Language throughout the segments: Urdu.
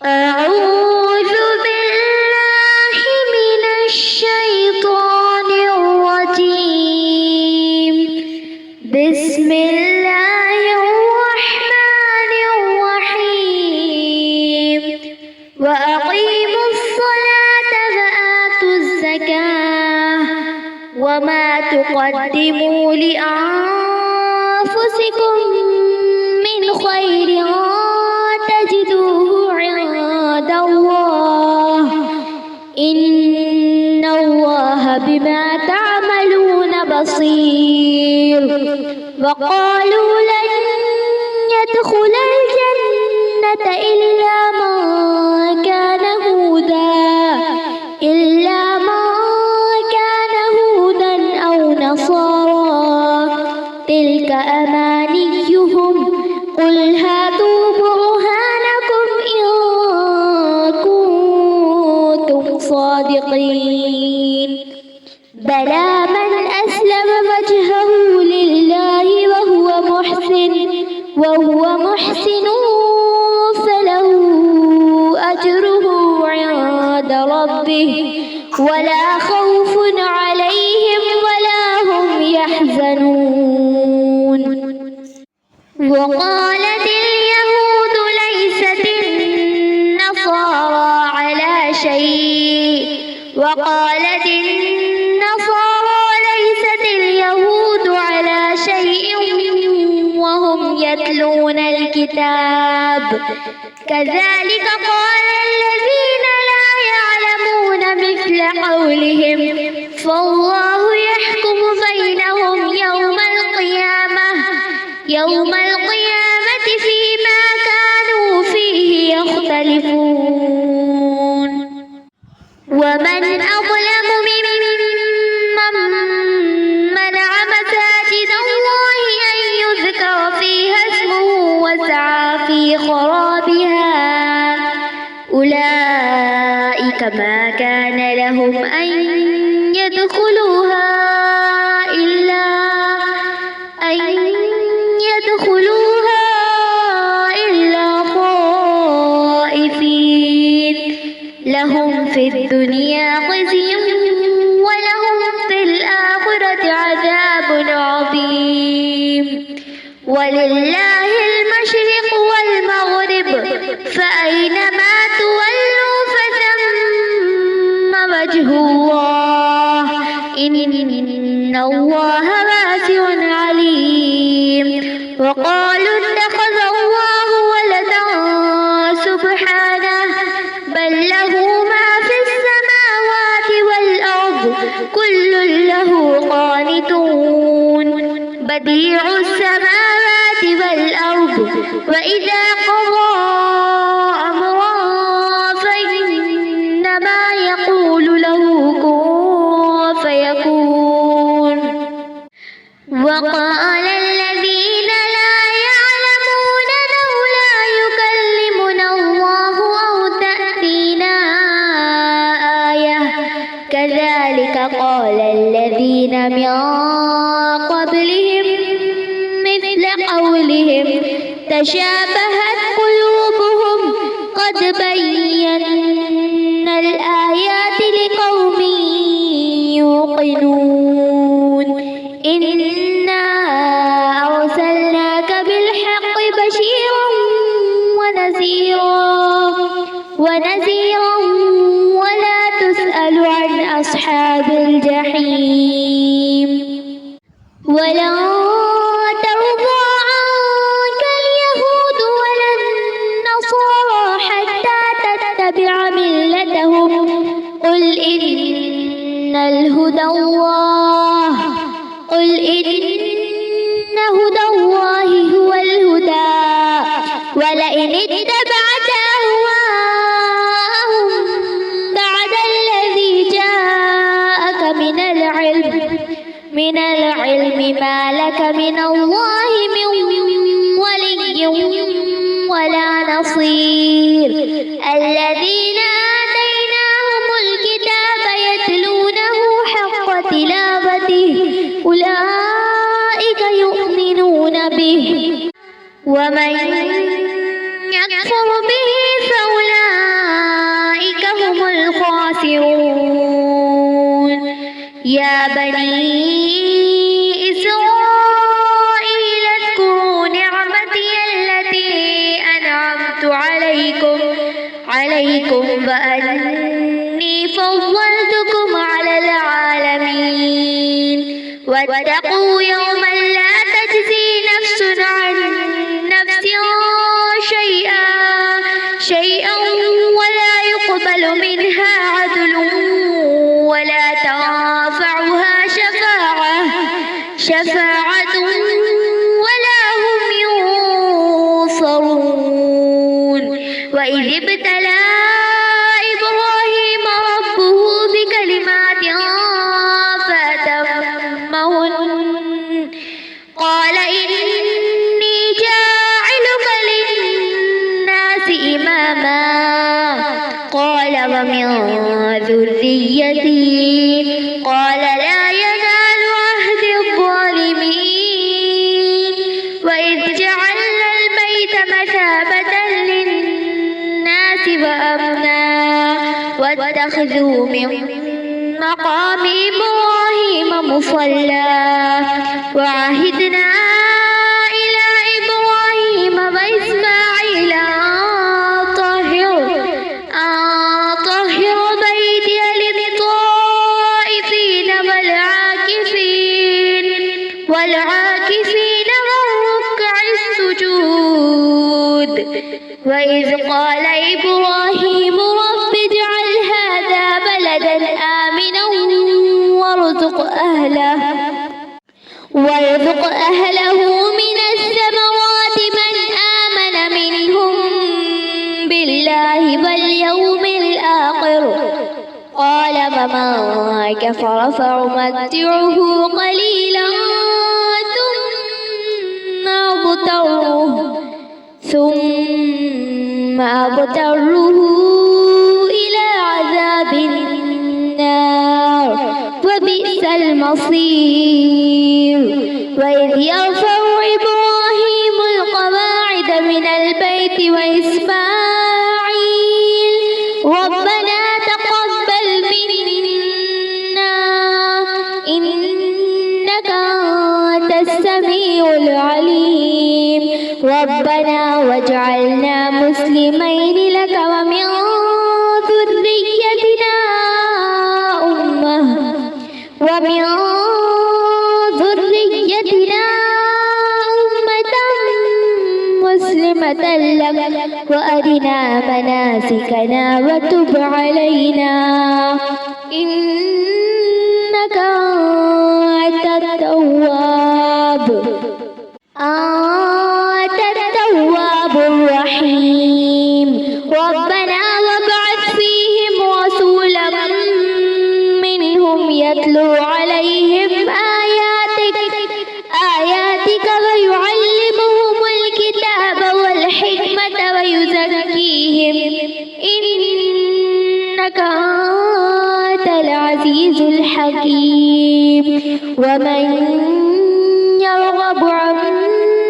أعوذ بالله من الشيطان الرجيم. بسم الله الرحمن الرحيم. وأقيموا الصلاة وآتوا الزكاة وما تقدموا لأنفسكم من خير تجدوه عند الله إن الله بما تعملون بصير. وقالوا لن يدخل الجنة إلا من كان هودا أو نصارى تلك أمانيهم قل هاتوا برهانكم إن كنتم صادقين. بلى من أسلم وجهه لله وهو محسن فله أجره عند ربه ولا خوف عليهم ولا هم يحزنون. وقالت اليهود ليست النصارى على شيء وقالت النصارى ليست اليهود على شيء وهم يتلون الكتاب كذلك قال الذين لا يعلمون مثل قولهم فالله يحكم بينهم يوم القيامة فيما كانوا فيه يختلفون. ومن أظلم ممن منع مساجد الله أن يذكر فيها اسمه وسعى في خرابها أولئك ما كان لهم أن يدخلوها إلا خائفين لهم في الدنيا خزي ولهم في الآخرة عذاب عظيم. ولله المشرق والمغرب فأينما تولوا فثم وجه الله إن الله واسع عليم. وقالوا اتخذ الله ولدا سبحانه بل له ما في السماوات والأرض كل له قانتون. بديع السماوات والأرض وإذا قضى أمرا فإنما يقول له كن فيكون. وقال الذين لا يعلمون لولا يكلمنا الله أو تأتينا آية كذلك قال الذين من قبلهم مثل قولهم تشابهت قلوبهم قد بينا الآيات لقوم يوقنون. إنا أرسلناك بالحق بشيرا ونذيرا ولا تسأل عن أصحاب الجحيم. ولن ترضى عنك اليهود ولا النصارى حتى تتبع ملتهم قل إن هدى الله هو الهدى ولئن اتبعت أهواءهم بعد الذي جاءك من العلم ما لك من الله من ولي ولا نصير. الذين آتيناهم الكتاب يتلونه حق تلاوته أولئك يؤمنون به ومن يكفر به فأولئك واتقوا يوما لا تجزي نفس عن نفس شيئا ولا يقبل منها عدل ولا تنفعها شفاعة ولا هم ينصرون وإذ ابتلى إبراهيم ربه بكلمات فأتمهن قال إني جاعلك للناس إماما قال ومن ذريتي قال لا ينال عهد الظالمين وإذ جعلنا البيت مثابة للناس وأمنا واتخذوا من مقام إبراهيم مصلى وعهدنا إلى إبراهيم وإسماعيل أن طهر بيتي للطائفين والعاكفين والركع السجود وإذ قال إبراهيم رب اجعل هذا بلدا آمنا وارزق أهله من الثمرات من آمن منهم بالله واليوم الآخر قال ومن كفر فأمتعه قليلا ثم أضطره إلى عذاب النار وبئس المصير وإذ يرفع إبراهيم القواعد من البيت وإسماعيل ربنا تقبل منا إنك أنت السميع العليم ربنا واجعلنا مسلمين لك ومن ذريتنا أمة مسلمة لك وأرنا مناسكنا وتب علينا إنك أنت التواب الرحيم ربنا وابعث فيهم رسولا منهم يتلو عليهم آياتك ويعلمهم الكتاب والحكمة ويزكيهم إنك أنت العزيز الحكيم ومن يرغب عن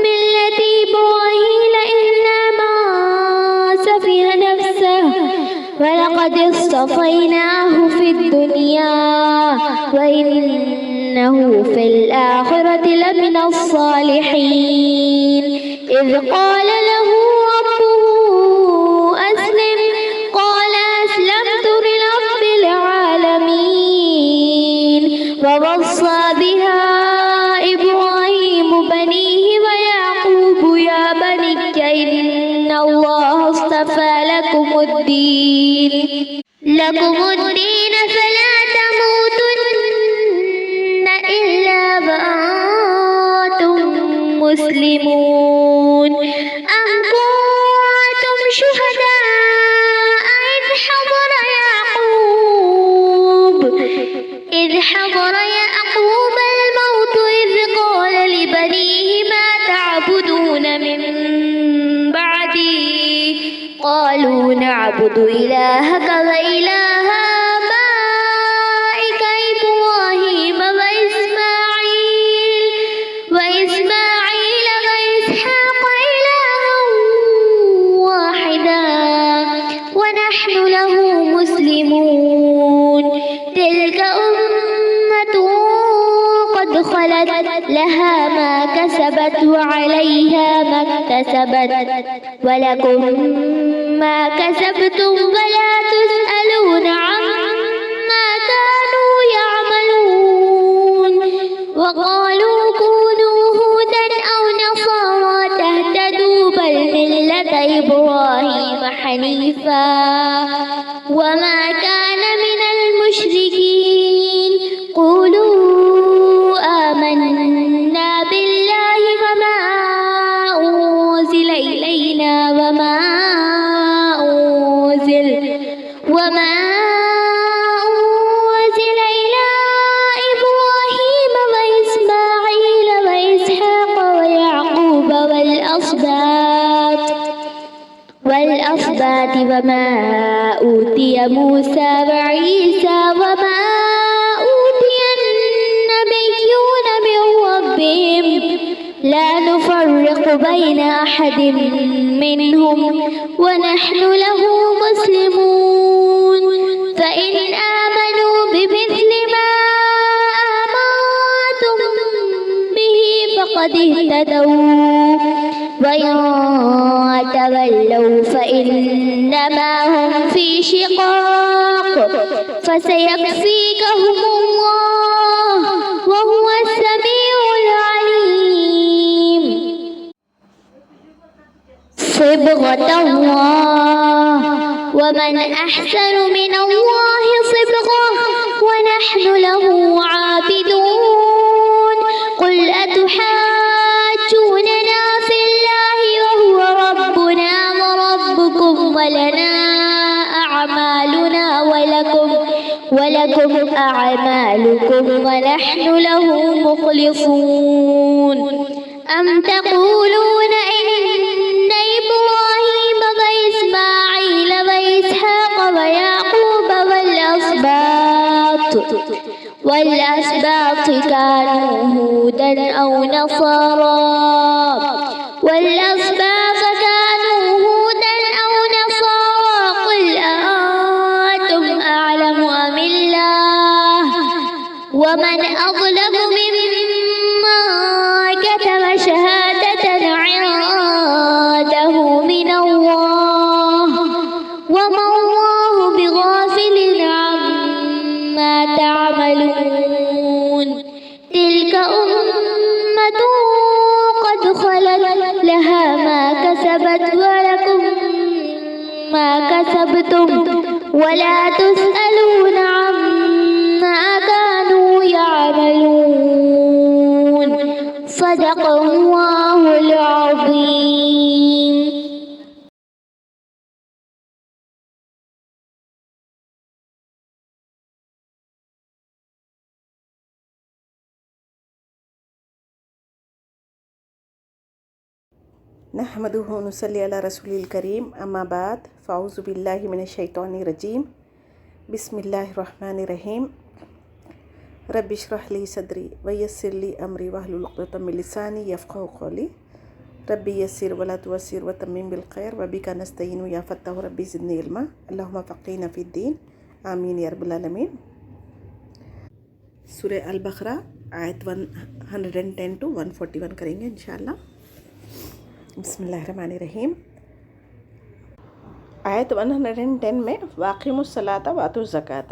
ملة إبراهيم إلا من سفه نفسه ولقد اصطفيناه في الدنيا وإنه في الآخرة لمن الصالحين إذ قال له ربه أسلم قال أسلمت لرب العالمين ووصى بها إبراهيم بنيه ويعقوب يا بني إن الله اصطفى لكم الدين فلا تموتن إلا وأنتم مسلمون أم كنتم شهداء إذ حضر يعقوب الموت إذ قال لبنيه ما تعبدون من بعدي قالوا نعبد إلهك وإله آبائك إبراهيم وإسماعيل وإسحاق إلها واحدا ونحن له مسلمون تلك أمة قد خلت لها ما كسبت وعليها ما اكتسبت ولكم ما كسبتم ولا تسألون عما كانوا يعملون وقالوا كونوا هودا أو نصارى تهتدوا بل ملة إبراهيم حنيفا وما كان من المشركين قولوا آمنا بالله وما أنزل إلينا وما أنزل إلى إبراهيم وإسماعيل وإسحاق ويعقوب والأسباط وما أوتي موسى وعيسى وما أوتي النبيون من ربهم لا نفرق بين أحد منهم ونحن له مسلمون فإن آمنوا بمثل ما آمنتم به فقد اهتدوا وإن تولوا فإنما هم في شقاق فسيكفيكهم الله وهو السميع العليم صبغة الله ومن أحسن من الله صبغة ونحن له عابدون قل أتحاجوننا في الله وهو ربنا وربكم ولنا أعمالنا ولكم أعمالكم ونحن له مخلصون أم تقولون إن إبراهيم وإسماعيل وإسحاق ويعقوب والأسباط كانوا هودا أو نصارى قل أأنتم أعلم أم الله ومن أظلم ممن كتم شهادة عنده من الله وما الله بغافل عما تعملون تلك أمة قد خلت لها ما كسبت ولكم ما كسبتم ولا تسألون عما كانوا يعملون صدق الله العظيم. نحمده ونصلي على رسول الكريم أما بعد فأعوذ بالله من الشيطان الرجيم بسم الله الرحمن الرحيم رب اشرح لي صدري ويسر لي أمري واحلل عقدة من لساني يفقهوا قولي ربي يسر ولا تعسر وتمم بالخير وبك نستعين يا فتاح ربي زدني علما اللهم فقهنا في الدين آمين يا رب العالمين. سورہ البقرہ آیت 110 to 141 کریں گے انشاءاللہ. بسم اللہ الرحمن الرحیم. آیت 110 میں واقیموا الصلاۃ وآتوا الزکاۃ،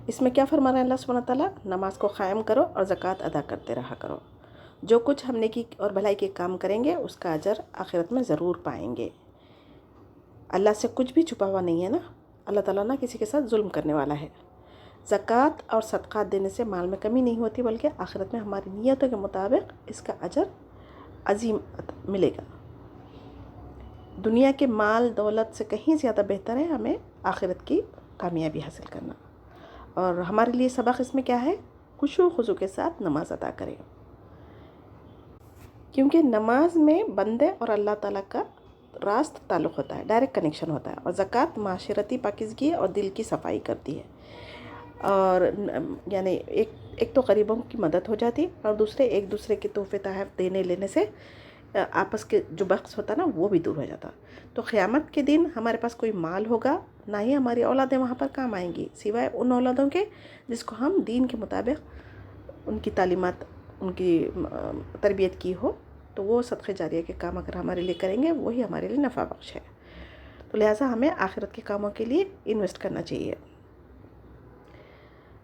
اس میں کیا فرما رہا ہے اللہ سبحانہ تعالیٰ؟ نماز کو قائم کرو اور زکوٰۃ ادا کرتے رہا کرو. جو کچھ ہم نیکی اور بھلائی کے کام کریں گے اس کا اجر آخرت میں ضرور پائیں گے. اللہ سے کچھ بھی چھپا ہوا نہیں ہے نا. اللہ تعالیٰ نہ کسی کے ساتھ ظلم کرنے والا ہے. زکوٰۃ اور صدقات دینے سے مال میں کمی نہیں ہوتی، بلکہ آخرت میں ہماری نیتوں کے مطابق اس کا اجر عظیم ملے گا. دنیا کے مال دولت سے کہیں زیادہ بہتر ہے ہمیں آخرت کی کامیابی حاصل کرنا. اور ہمارے لیے سبق اس میں کیا ہے؟ خشوع و خضوع کے ساتھ نماز ادا کریں، کیونکہ نماز میں بندے اور اللہ تعالیٰ کا راست تعلق ہوتا ہے، ڈائریکٹ کنیکشن ہوتا ہے. اور زکوٰۃ معاشرتی پاکیزگی اور دل کی صفائی کرتی ہے. اور یعنی ایک تو غریبوں کی مدد ہو جاتی، اور دوسرے ایک دوسرے کے تحفے تحائف دینے لینے سے آپس کے جو بخس ہوتا نا وہ بھی دور ہو جاتا. تو قیامت کے دن ہمارے پاس کوئی مال ہوگا نہ ہی ہماری اولادیں وہاں پر کام آئیں گی، سوائے ان اولادوں کے جس کو ہم دین کے مطابق ان کی تعلیمات ان کی تربیت کی ہو. تو وہ صدقہ جاریہ کے کام اگر ہمارے لیے کریں گے وہی ہمارے لیے نفع بخش ہے. تو لہٰذا ہمیں آخرت کے کاموں کے لیے انویسٹ کرنا چاہیے.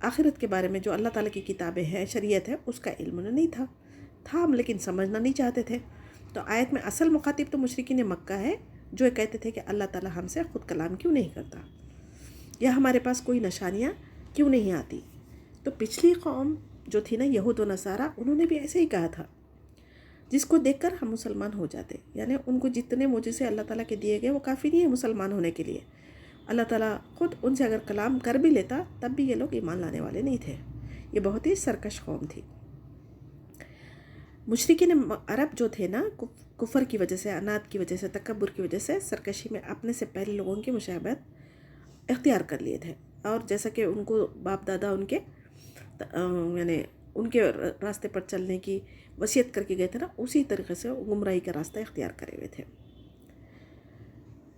آخرت کے بارے میں جو اللہ تعالیٰ کی کتابیں ہیں، شریعت ہے، اس کا علم انہیں نہیں تھا ہم لیکن سمجھنا نہیں چاہتے تھے. تو آیت میں اصل مخاطب تو مشرکین مکہ ہے جو کہتے تھے کہ اللہ تعالیٰ ہم سے خود کلام کیوں نہیں کرتا، یا ہمارے پاس کوئی نشانیاں کیوں نہیں آتی. تو پچھلی قوم جو تھی نا، یہود و نصارہ، انہوں نے بھی ایسے ہی کہا تھا، جس کو دیکھ کر ہم مسلمان ہو جاتے. یعنی ان کو جتنے معجزے اللہ تعالیٰ کے دیے گئے وہ کافی نہیں ہے مسلمان ہونے کے لیے. اللہ تعالیٰ خود ان سے اگر کلام کر بھی لیتا تب بھی یہ لوگ ایمان لانے والے نہیں تھے. یہ بہت ہی سرکش قوم تھی. مشرکین عرب جو تھے نا، کفر کی وجہ سے، عناد کی وجہ سے، تکبر کی وجہ سے، سرکشی میں اپنے سے پہلے لوگوں کی مشابہت اختیار کر لیے تھے. اور جیسا کہ ان کو باپ دادا ان کے یعنی ان کے راستے پر چلنے کی وصیت کر کے گئے تھے نا، اسی طریقے سے گمراہی کا راستہ اختیار کرے ہوئے تھے.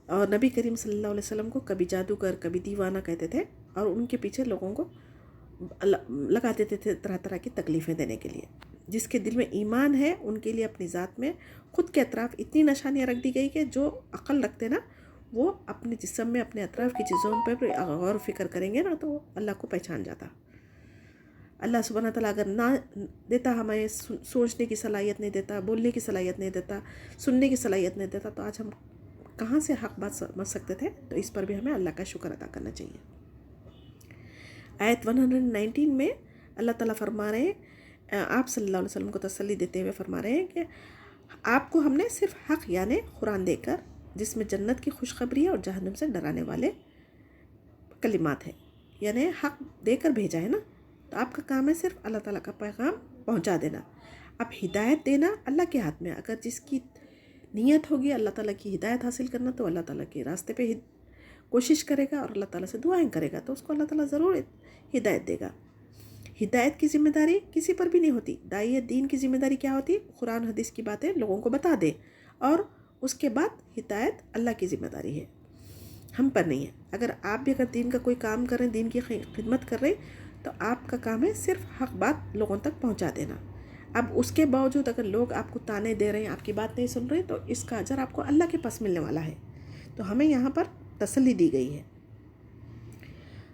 اور نبی کریم صلی اللہ علیہ وسلم کو کبھی جادوگر، کبھی دیوانہ کہتے تھے، اور ان کے پیچھے لوگوں کو لگا دیتے تھے طرح طرح کی تکلیفیں دینے کے لیے. جس کے دل میں ایمان ہے ان کے لیے اپنی ذات میں خود کے اطراف اتنی نشانیاں رکھ دی گئی کہ جو عقل رکھتے نا، وہ اپنے جسم میں اپنے اطراف کی چیزوں پر غور و فکر کریں گے نا تو اللہ کو پہچان جاتا. اللہ سبحانہ تعالیٰ اگر نہ دیتا، ہمیں سوچنے کی صلاحیت نہیں دیتا، بولنے کی صلاحیت نہیں دیتا، سننے کی صلاحیت نہیں دیتا، تو آج ہم کہاں سے حق بات سمجھ سکتے تھے. تو اس پر بھی ہمیں اللہ کا شکر ادا کرنا چاہیے. آیت 119 میں اللہ تعالیٰ فرما رہے ہیں، آپ صلی اللہ علیہ وسلم کو تسلی دیتے ہوئے فرما رہے ہیں کہ آپ کو ہم نے صرف حق یعنی قرآن دے کر، جس میں جنت کی خوشخبری ہے اور جہنم سے ڈرانے والے کلمات ہیں، یعنی حق دے کر بھیجا ہے نا. تو آپ کا کام ہے صرف اللہ تعالیٰ کا پیغام پہنچا دینا. اب ہدایت دینا اللہ کے ہاتھ میں. اگر جس کی نیت ہوگی اللہ تعالیٰ کی ہدایت حاصل کرنا تو اللہ تعالیٰ کے راستے پہ کوشش کرے گا اور اللہ تعالیٰ سے دعائیں کرے گا تو اس کو اللہ تعالیٰ ضرور ہدایت دے گا. ہدایت کی ذمہ داری کسی پر بھی نہیں ہوتی. داعی دین کی ذمہ داری کیا ہوتی؟ قرآن حدیث کی باتیں لوگوں کو بتا دے، اور اس کے بعد ہدایت اللہ کی ذمہ داری ہے، ہم پر نہیں ہے. اگر آپ بھی اگر دین کا کوئی کام کر رہے ہیں، دین کی خدمت کر رہے ہیں، تو آپ کا کام ہے صرف حق بات لوگوں تک پہنچا دینا. اب اس کے باوجود اگر لوگ آپ کو تانے دے رہے ہیں، آپ کی بات نہیں سن رہے، تو اس کا اجر آپ کو اللہ کے پاس ملنے والا ہے. تو ہمیں یہاں پر تسلی دی گئی ہے.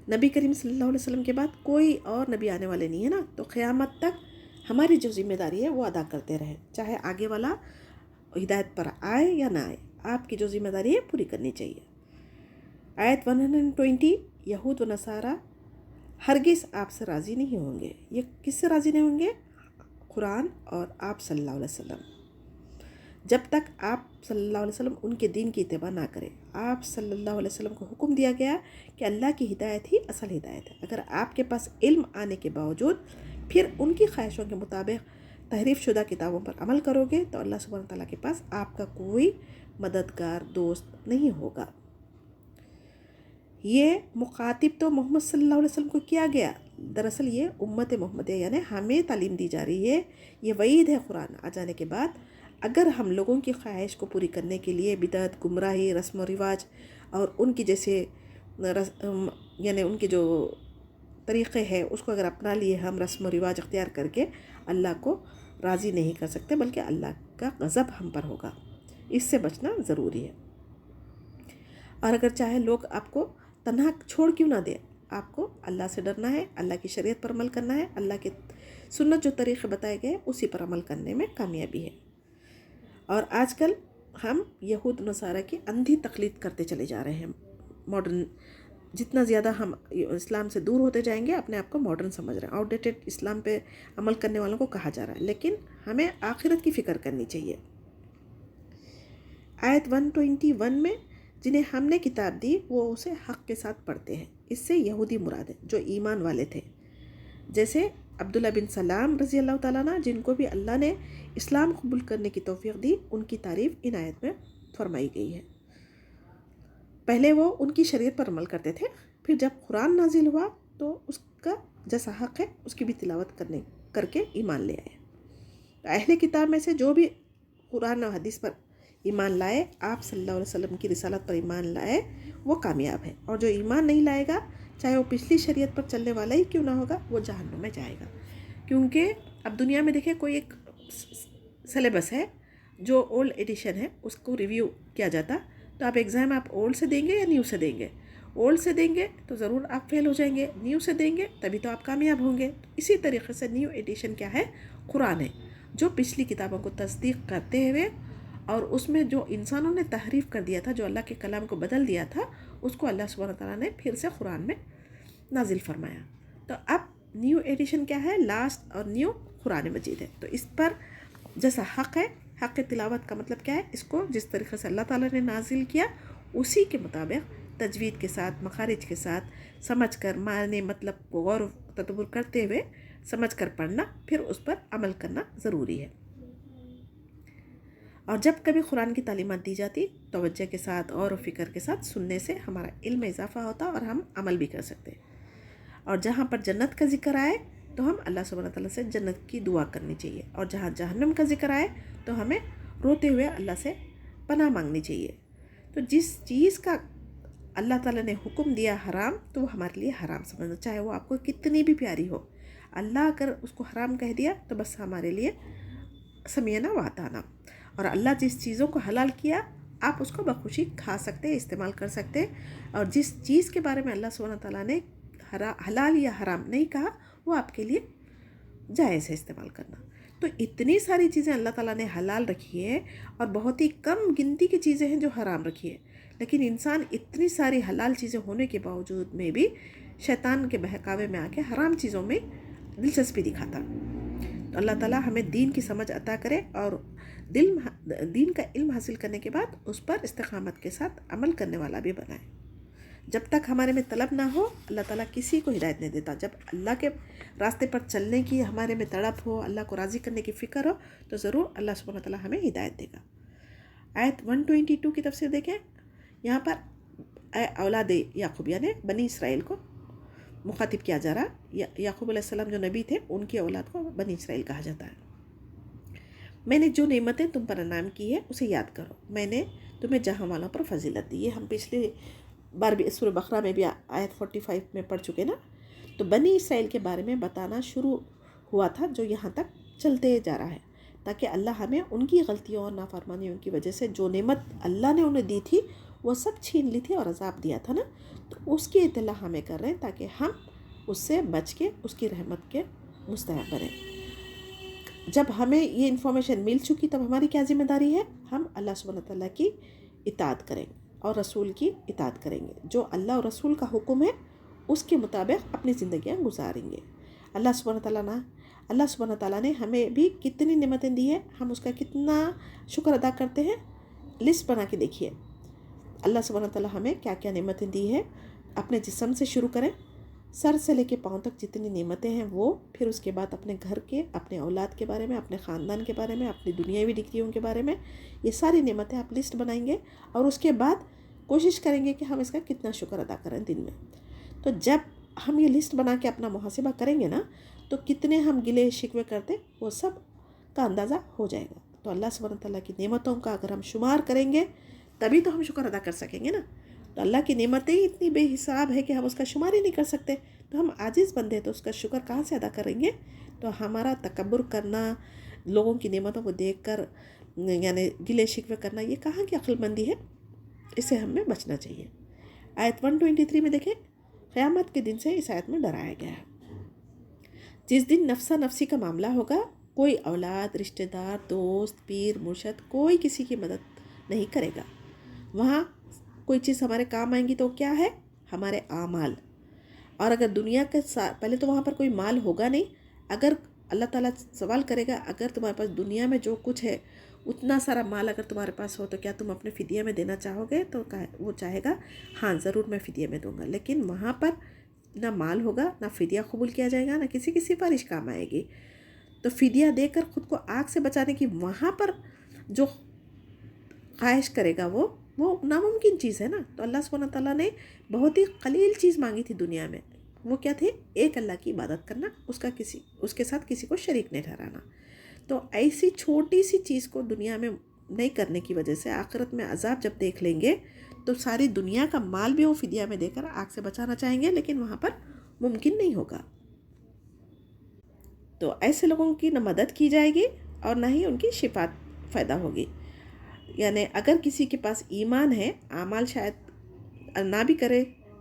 نبی کریم صلی اللہ علیہ وسلم کے بعد کوئی اور نبی آنے والے نہیں ہے نا، تو قیامت تک ہماری جو ذمہ داری ہے وہ ادا کرتے رہیں، چاہے آگے والا ہدایت پر آئے یا نہ آئے، آپ کی جو ذمہ داری ہے پوری کرنی چاہیے. آیت 120، یہود و نصارہ ہرگز آپ سے راضی نہیں ہوں گے. یہ کس سے راضی نہیں ہوں گے؟ قرآن اور آپ صلی اللہ علیہ وسلم. جب تک آپ صلی اللہ علیہ وسلم ان کے دین کی اتباع نہ کرے. آپ صلی اللہ علیہ وسلم کو حکم دیا گیا کہ اللہ کی ہدایت ہی اصل ہدایت ہے. اگر آپ کے پاس علم آنے کے باوجود پھر ان کی خواہشوں کے مطابق تحریف شدہ کتابوں پر عمل کرو گے تو اللہ سبحانہ تعالیٰ کے پاس آپ کا کوئی مددگار دوست نہیں ہوگا. یہ مخاطب تو محمد صلی اللہ علیہ وسلم کو کیا گیا، دراصل یہ امت محمدیہ یعنی ہمیں تعلیم دی جا رہی ہے. یہ وعید ہے قرآن آ جانے کے بعد. اگر ہم لوگوں کی خواہش کو پوری کرنے کے لیے بدعت، گمراہی، رسم و رواج اور ان کی جیسے یعنی ان کے جو طریقے ہیں اس کو اگر اپنا لیے ہم رسم و رواج اختیار کر کے، اللہ کو راضی نہیں کر سکتے، بلکہ اللہ کا غضب ہم پر ہوگا. اس سے بچنا ضروری ہے. اور اگر چاہے لوگ آپ کو تنہا چھوڑ کیوں نہ دے، آپ کو اللہ سے ڈرنا ہے، اللہ کی شریعت پر عمل کرنا ہے، اللہ کے سنت جو طریقے بتائے گئے اسی پر عمل کرنے میں کامیابی ہے. اور آج کل ہم یہود نصارہ کی اندھی تقلید کرتے چلے جا رہے ہیں. ماڈرن جتنا زیادہ ہم اسلام سے دور ہوتے جائیں گے اپنے آپ کو ماڈرن سمجھ رہے ہیں. آؤٹ ڈیٹڈ اسلام پہ عمل کرنے والوں کو کہا جا رہا ہے، لیکن ہمیں آخرت کی فکر کرنی چاہیے. آیت 121 میں جنہیں ہم نے کتاب دی وہ اسے حق کے ساتھ پڑھتے ہیں. اس سے یہودی مراد ہے جو ایمان والے تھے، جیسے عبداللہ بن سلام رضی اللہ تعالیٰ عنہ، جن کو بھی اللہ نے اسلام قبول کرنے کی توفیق دی. ان کی تعریف ان آیت میں فرمائی گئی ہے. پہلے وہ ان کی شریعت پر عمل کرتے تھے، پھر جب قرآن نازل ہوا تو اس کا جیسا حق ہے اس کی بھی تلاوت کر کے ایمان لے آئے. اہل کتاب میں سے جو بھی قرآن و حدیث پر ایمان لائے، آپ صلی اللہ علیہ وسلم کی رسالت پر ایمان لائے، وہ کامیاب ہے. اور جو ایمان نہیں لائے گا، چاہے وہ پچھلی شریعت پر چلنے والا ہی کیوں نہ ہوگا، وہ جہنم میں جائے گا. کیونکہ اب دنیا میں دیکھیں کوئی ایک سلیبس ہے جو اولڈ ایڈیشن ہے، اس کو ریویو کیا جاتا، تو آپ ایگزام آپ اولڈ سے دیں گے یا نیو سے دیں گے. اولڈ سے دیں گے تو ضرور آپ فیل ہو جائیں گے، نیو سے دیں گے تبھی تو آپ کامیاب ہوں گے. اسی طریقے سے نیو ایڈیشن کیا ہے؟ قرآن ہے، جو پچھلی کتابوں کو تصدیق کرتے ہوئے اور اس میں جو انسانوں نے تحریف کر دیا تھا، جو اللہ کے کلام کو بدل دیا تھا، اس کو اللہ سبحانہ تعالیٰ نے پھر سے قرآن میں نازل فرمایا. تو اب نیو ایڈیشن کیا ہے؟ لاسٹ اور نیو قرآن مجید ہے. تو اس پر جیسا حق ہے، حق تلاوت کا مطلب کیا ہے؟ اس کو جس طریقے سے اللہ تعالیٰ نے نازل کیا اسی کے مطابق تجوید کے ساتھ، مخارج کے ساتھ سمجھ کر، معنی مطلب کو غور و تدبر کرتے ہوئے سمجھ کر پڑھنا، پھر اس پر عمل کرنا ضروری ہے. اور جب کبھی قرآن کی تعلیمات دی جاتی، توجہ کے ساتھ، غور و فکر کے ساتھ سننے سے ہمارا علم میں اضافہ ہوتا اور ہم عمل بھی کر سکتے. اور جہاں پر جنت کا ذکر آئے تو ہم اللہ سبحانہ تعالیٰ سے جنت کی دعا کرنی چاہیے، اور جہاں جہنم کا ذکر آئے تو ہمیں روتے ہوئے اللہ سے پناہ مانگنی چاہیے. تو جس چیز کا اللہ تعالیٰ نے حکم دیا حرام، تو وہ ہمارے لیے حرام سمجھنا، چاہے وہ آپ کو کتنی بھی پیاری ہو. اللہ اگر اس کو حرام کہہ دیا تو بس ہمارے لیے سمینا و اطعنا. اور اللہ جس چیزوں کو حلال کیا آپ اس کو بخوشی کھا سکتے، استعمال کر سکتے. اور جس چیز کے بارے میں اللہ سبحانہ تعالیٰ نے حلال یا حرام نہیں کہا وہ آپ کے لیے جائز ہے استعمال کرنا. تو اتنی ساری چیزیں اللہ تعالیٰ نے حلال رکھی ہے اور بہت ہی کم گنتی کی چیزیں ہیں جو حرام رکھی ہے. لیکن انسان اتنی ساری حلال چیزیں ہونے کے باوجود میں بھی شیطان کے بہکاوے میں آ کے حرام چیزوں میں دلچسپی دکھاتا. تو اللہ تعالیٰ ہمیں دین کی سمجھ عطا کرے اور دین کا علم حاصل کرنے کے بعد اس پر استقامت کے ساتھ عمل کرنے والا بھی بنائے. جب تک ہمارے میں طلب نہ ہو اللہ تعالیٰ کسی کو ہدایت نہیں دیتا. جب اللہ کے راستے پر چلنے کی ہمارے میں تڑپ ہو، اللہ کو راضی کرنے کی فکر ہو، تو ضرور اللہ سبحانہ تعالیٰ ہمیں ہدایت دے گا. آیت 122 کی تفسیر دیکھیں. یہاں پر اے اولاد یعقوب یعنی بنی اسرائیل کو مخاطب کیا جا رہا. یعقوب علیہ السلام جو نبی تھے ان کی اولاد کو بنی اسرائیل کہا جاتا ہے. میں نے جو نعمتیں تم پر انعام کی ہے اسے یاد کرو، میں نے تمہیں جہاں والوں پر فضیلت دی. یہ ہم پچھلی بار بھی سورہ بقرہ میں بھی آیت 45 میں پڑھ چکے نا. تو بنی اسرائیل کے بارے میں بتانا شروع ہوا تھا جو یہاں تک چلتے جا رہا ہے، تاکہ اللہ ہمیں ان کی غلطیوں اور نافرمانیوں کی وجہ سے جو نعمت اللہ نے انہیں دی تھی وہ سب چھین لی تھی اور عذاب دیا تھا نا، تو اس کی اطلاع ہمیں کر رہے ہیں تاکہ ہم اس سے بچ کے اس کی رحمت کے مستحق بنیں. جب ہمیں یہ انفارمیشن مل چکی تب ہماری کیا ذمہ داری ہے؟ ہم اللہ سبحانہ تعالیٰ کی اطاعت کریں اور رسول کی اطاعت کریں گے. جو اللہ اور رسول کا حکم ہے اس کے مطابق اپنی زندگیاں گزاریں گے. اللہ سبحانہ تعالیٰ نے ہمیں بھی کتنی نعمتیں دی ہیں، ہم اس کا کتنا شکر ادا کرتے ہیں. لسٹ بنا کے دیکھیے اللہ سبحانہ تعالیٰ ہمیں کیا کیا نعمتیں دی ہے. اپنے جسم سے شروع کریں، سر سے لے کے پاؤں تک جتنی نعمتیں ہیں وہ، پھر اس کے بعد اپنے گھر کے، اپنے اولاد کے بارے میں، اپنے خاندان کے بارے میں، اپنی دنیاوی ڈگریوں کے بارے میں، یہ ساری نعمتیں آپ لسٹ بنائیں گے اور اس کے بعد کوشش کریں گے کہ ہم اس کا کتنا شکر ادا کریں دن میں. تو جب ہم یہ لسٹ بنا کے اپنا محاسبہ کریں گے نا تو کتنے ہم گلے شکوے کرتے وہ سب کا اندازہ ہو جائے گا. تو اللہ سبحانہ تعالیٰ کی نعمتوں کا اگر ہم شمار کریں گے تبھی تو ہم شکر ادا کر سکیں گے نا. تو اللہ کی نعمتیں ہی اتنی بے حساب ہے کہ ہم اس کا شمار ہی نہیں کر سکتے. تو ہم عاجز بندے تو اس کا شکر کہاں سے ادا کریں گے؟ تو ہمارا تکبر کرنا، لوگوں کی نعمتوں کو دیکھ کر یعنی گلے شکوے کرنا، یہ کہاں کی عقل مندی ہے؟ اس سے ہمیں بچنا چاہیے. آیت 123 میں دیکھیں، قیامت کے دن سے اس آیت میں ڈرایا گیا ہے. جس دن نفسا نفسی کا معاملہ ہوگا، کوئی اولاد، رشتہ دار، دوست، پیر، مرشد، کوئی کسی کی مدد نہیں کرے گا. وہاں کوئی چیز ہمارے کام آئیں گی تو کیا ہے؟ ہمارے اعمال. اور اگر دنیا کے پہلے تو وہاں پر کوئی مال ہوگا نہیں. اگر اللہ تعالیٰ سوال کرے گا اگر تمہارے پاس دنیا میں جو کچھ ہے اتنا سارا مال اگر تمہارے پاس ہو تو کیا تم اپنے فدیہ میں دینا چاہو گے؟ تو وہ چاہے گا ہاں ضرور میں فدیہ میں دوں گا. لیکن وہاں پر نہ مال ہوگا، نہ فدیہ قبول کیا جائے گا، نہ کسی کی سفارش کام آئے گی. تو فدیہ دے کر خود کو آگ سے بچانے کی وہاں پر جو خواہش کرے گا وہ ناممکن چیز ہے نا. تو اللہ سبحانہ تعالیٰ نے بہت ہی قلیل چیز مانگی تھی دنیا میں. وہ کیا تھی؟ ایک اللہ کی عبادت کرنا، اس کے ساتھ کسی کو شریک نہیں ٹھہرانا. تو ایسی چھوٹی سی چیز کو دنیا میں نہیں کرنے کی وجہ سے آخرت میں عذاب جب دیکھ لیں گے تو ساری دنیا کا مال بھی وہ فدیہ میں دے کر آگ سے بچانا چاہیں گے، لیکن وہاں پر ممکن نہیں ہوگا. تو ایسے لوگوں کی نہ مدد کی جائے گی اور نہ ہی ان کی شفاعت فائدہ ہوگی. یعنی اگر کسی کے پاس ایمان ہے، اعمال شاید نہ بھی کرے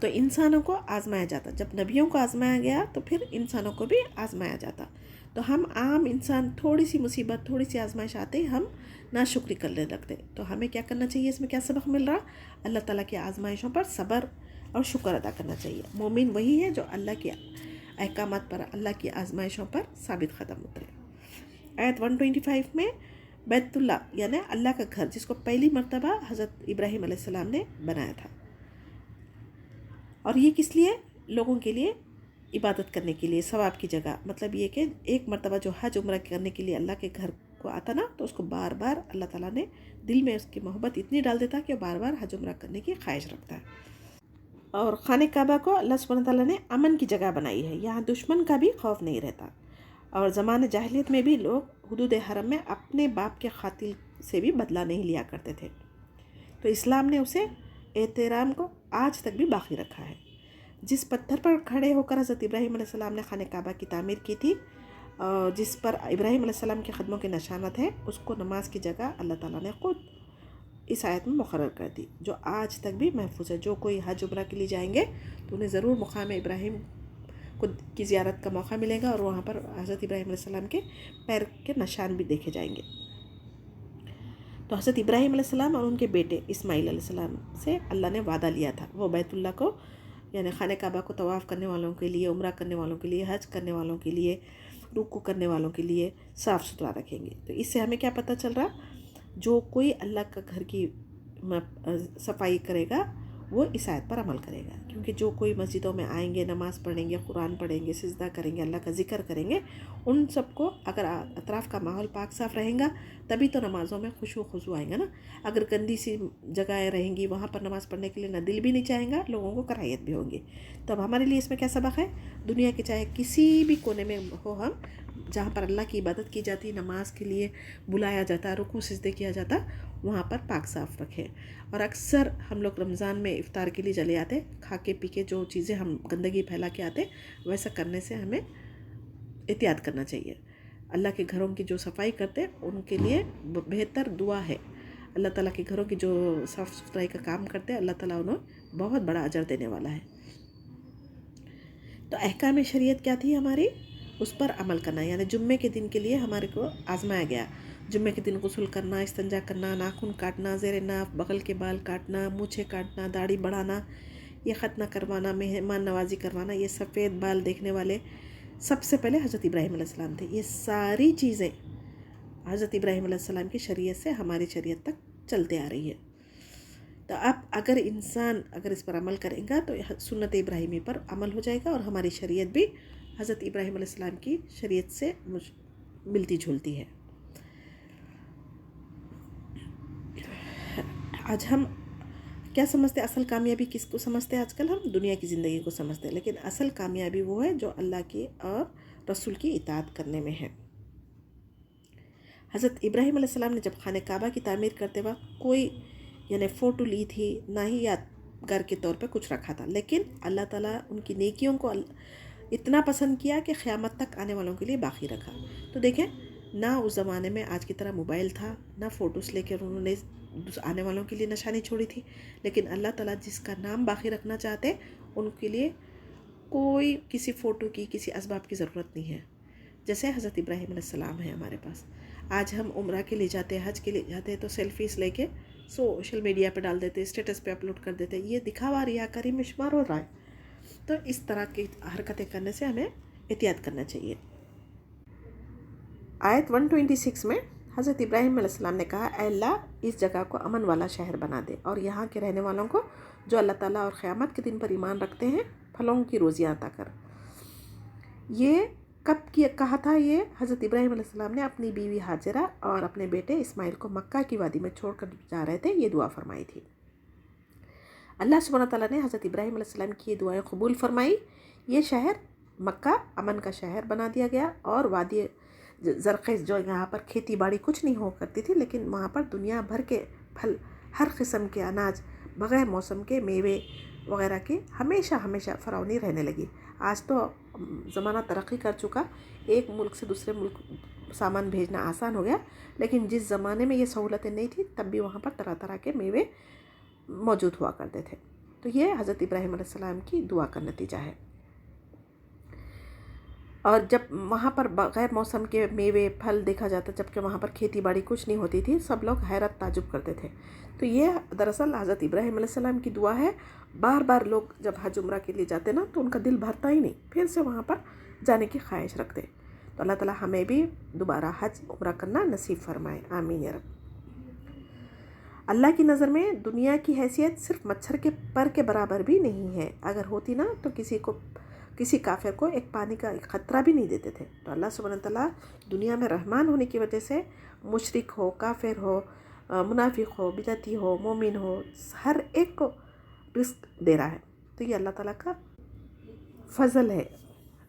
تو انسانوں کو آزمایا جاتا. جب نبیوں کو آزمایا گیا تو پھر انسانوں کو بھی آزمایا جاتا. تو ہم عام انسان تھوڑی سی مصیبت تھوڑی سی آزمائش آتے ہی ہم ناشکری کرنے لگتے. تو ہمیں کیا کرنا چاہیے؟ اس میں کیا سبق مل رہا؟ اللہ تعالیٰ کی آزمائشوں پر صبر اور شکر ادا کرنا چاہیے. مومن وہی ہے جو اللہ کے احکامات پر، اللہ کی آزمائشوں پر ثابت قدم اترے. آیت 125 میں بیت اللہ یعنی اللہ کا گھر، جس کو پہلی مرتبہ حضرت ابراہیم علیہ السلام نے بنایا تھا، اور یہ کس لیے؟ لوگوں کے لیے عبادت کرنے کے لیے، ثواب کی جگہ. مطلب یہ کہ ایک مرتبہ جو حج عمرہ کرنے کے لیے اللہ کے گھر کو آتا نا، تو اس کو بار بار اللہ تعالیٰ نے دل میں اس کی محبت اتنی ڈال دیتا کہ وہ بار بار حج عمرہ کرنے کی خواہش رکھتا ہے. اور خانہ کعبہ کو اللہ سبحانہ تعالیٰ نے امن کی جگہ بنائی ہے. یہاں دشمن کا بھی خوف نہیں رہتا. اور زمانہ جاہلیت میں بھی لوگ حدود حرم میں اپنے باپ کے قاتل سے بھی بدلہ نہیں لیا کرتے تھے. تو اسلام نے اسے احترام کو آج تک بھی باقی رکھا ہے. جس پتھر پر کھڑے ہو کر حضرت ابراہیم علیہ السلام نے خانہ کعبہ کی تعمیر کی تھی، جس پر ابراہیم علیہ السلام کے قدموں کے نشانات ہیں، اس کو نماز کی جگہ اللہ تعالیٰ نے خود اس آیت میں مقرر کر دی، جو آج تک بھی محفوظ ہے. جو کوئی حج عمرہ کے لیے جائیں گے تو انہیں ضرور مقام ابراہیم کی زیارت کا موقع ملے گا، اور وہاں پر حضرت ابراہیم علیہ السلام کے پیر کے نشان بھی دیکھے جائیں گے. تو حضرت ابراہیم علیہ السلام اور ان کے بیٹے اسماعیل علیہ السلام سے اللہ نے وعدہ لیا تھا، وہ بیت اللہ کو یعنی خانہ کعبہ کو طواف کرنے والوں کے لیے، عمرہ کرنے والوں کے لیے، حج کرنے والوں کے لیے، رکوع کرنے والوں کے لیے صاف ستھرا رکھیں گے. تو اس سے ہمیں کیا پتہ چل رہا؟ جو کوئی اللہ کا گھر کی صفائی کرے گا وہ اس آیت پر عمل کرے گا. کیونکہ جو کوئی مسجدوں میں آئیں گے، نماز پڑھیں گے، قرآن پڑھیں گے، سجدہ کریں گے، اللہ کا ذکر کریں گے، ان سب کو اگر اطراف کا ماحول پاک صاف رہیں گا تبھی تو نمازوں میں خشوع خضوع آئیں گا نا. اگر گندی سی جگہیں رہیں گی وہاں پر نماز پڑھنے کے لیے نہ دل بھی نہیں چاہیں گا، لوگوں کو کراہیت بھی ہوگی. تو اب ہمارے لیے اس میں کیا سبق ہے؟ دنیا کے چاہے کسی بھی کونے میں ہو، ہم جہاں پر اللہ کی عبادت کی جاتی، نماز کے لیے بلایا جاتا، رکوع سجدے کیا جاتا، وہاں پر پاک صاف رکھیں. اور اکثر ہم لوگ رمضان میں افطار کے لیے چلے آتے، کھا کے پی کے جو چیزیں ہم گندگی پھیلا کے آتے، ویسا کرنے سے ہمیں احتیاط کرنا چاہیے. اللہ کے گھروں کی جو صفائی کرتے ان کے لیے بہتر دعا ہے. اللہ تعالیٰ کے گھروں کی جو صاف ستھرائی کا کام کرتے اللہ تعالیٰ انہیں بہت بڑا اجر دینے والا ہے. تو احکام شریعت کیا تھی ہماری؟ اس پر عمل کرنا. یعنی جمعے کے دن کے لیے ہمارے کو آزمایا گیا. جمعے کے دن غسل کرنا، استنجا کرنا، ناخن کاٹنا، زیر ناف بغل کے بال کاٹنا، مونچھیں کاٹنا، داڑھی بڑھانا، یہ ختنہ کروانا، مہمان نوازی کروانا، یہ سفید بال دیکھنے والے سب سے پہلے حضرت ابراہیم علیہ السلام تھے. یہ ساری چیزیں حضرت ابراہیم علیہ السلام کی شریعت سے ہماری شریعت تک چلتے آ رہی ہے. تو اب اگر انسان اس پر عمل کرے گا تو سنت ابراہیمی پر عمل ہو جائے گا، اور ہماری شریعت بھی حضرت ابراہیم علیہ السلام کی شریعت سے ملتی جھولتی ہے. آج ہم کیا سمجھتے؟ اصل کامیابی کس کو سمجھتے ہیں؟ آج کل ہم دنیا کی زندگی کو سمجھتے ہیں، لیکن اصل کامیابی وہ ہے جو اللہ کی اور رسول کی اطاعت کرنے میں ہے. حضرت ابراہیم علیہ السلام نے جب خانہ کعبہ کی تعمیر کرتے وقت کوئی یعنی فوٹو لی تھی، نہ ہی یادگار کے طور پہ کچھ رکھا تھا، لیکن اللہ تعالیٰ ان کی نیکیوں کو اتنا پسند کیا کہ قیامت تک آنے والوں کے لیے باقی رکھا. تو دیکھیں، نہ اس زمانے میں آج کی طرح موبائل تھا، نہ فوٹوز لے کر انہوں نے آنے والوں کے لیے نشانی چھوڑی تھی، لیکن اللہ تعالیٰ جس کا نام باقی رکھنا چاہتے ان کے لیے کوئی کسی فوٹو کی، کسی اسباب کی ضرورت نہیں ہے. جیسے حضرت ابراہیم علیہ السلام ہے ہمارے پاس. آج ہم عمرہ کے لیے جاتے ہیں، حج کے لیے جاتے ہیں، تو سیلفیز لے کے سوشل میڈیا پہ ڈال دیتے، اسٹیٹس پہ اپلوڈ کر دیتے. یہ دکھاوا، ریاکاری میں شمار ہو رہا ہے. تو اس طرح کی حرکتیں کرنے سے ہمیں احتیاط کرنا چاہیے. آیت 126 میں حضرت ابراہیم علیہ السلام نے کہا، اے اللہ اس جگہ کو امن والا شہر بنا دے، اور یہاں کے رہنے والوں کو جو اللہ تعالیٰ اور قیامت کے دن پر ایمان رکھتے ہیں پھلوں کی روزیاں عطا کر. یہ کب کہا تھا؟ یہ حضرت ابراہیم علیہ السلام نے اپنی بیوی ہاجرہ اور اپنے بیٹے اسماعیل کو مکہ کی وادی میں چھوڑ کر جا رہے تھے. یہ دعا فرمائی تھی. اللہ سبحانہ تعالیٰ نے حضرت ابراہیم علیہ السلام کی یہ دعائیں قبول فرمائی. یہ شہر مکہ امن کا شہر بنا دیا گیا، اور وادی زرخیز جو یہاں پر کھیتی باڑی کچھ نہیں ہو کرتی تھی، لیکن وہاں پر دنیا بھر کے پھل، ہر قسم کے اناج، بغیر موسم کے میوے وغیرہ کی ہمیشہ فراوانی رہنے لگی. آج تو زمانہ ترقی کر چکا، ایک ملک سے دوسرے ملک سامان بھیجنا آسان ہو گیا، لیکن جس زمانے میں یہ سہولتیں نہیں تھی تب بھی وہاں پر طرح طرح کے میوے موجود ہوا کرتے تھے. تو یہ حضرت ابراہیم علیہ السلام کی دعا کا نتیجہ ہے. اور جب وہاں پر بغیر موسم کے میوے پھل دیکھا جاتا، جبکہ وہاں پر کھیتی باڑی کچھ نہیں ہوتی تھی، سب لوگ حیرت تعجب کرتے تھے. تو یہ دراصل حضرت ابراہیم علیہ السلام کی دعا ہے. بار بار لوگ جب حج عمرہ کے لیے جاتے نا تو ان کا دل بھرتا ہی نہیں، پھر سے وہاں پر جانے کی خواہش رکھتے. تو اللہ تعالیٰ ہمیں بھی دوبارہ حج عمرہ کرنا نصیب فرمائے، آمین یا رب. اللہ کی نظر میں دنیا کی حیثیت صرف مچھر کے پر کے برابر بھی نہیں ہے. اگر ہوتی نا تو کسی کافر کو ایک پانی کا ایک قطرہ بھی نہیں دیتے تھے. تو اللہ سبحانہ تعالیٰ دنیا میں رحمان ہونے کی وجہ سے مشرک ہو، کافر ہو، منافق ہو، بدعتی ہو، مومن ہو، ہر ایک کو رزق دے رہا ہے. تو یہ اللہ تعالیٰ کا فضل ہے،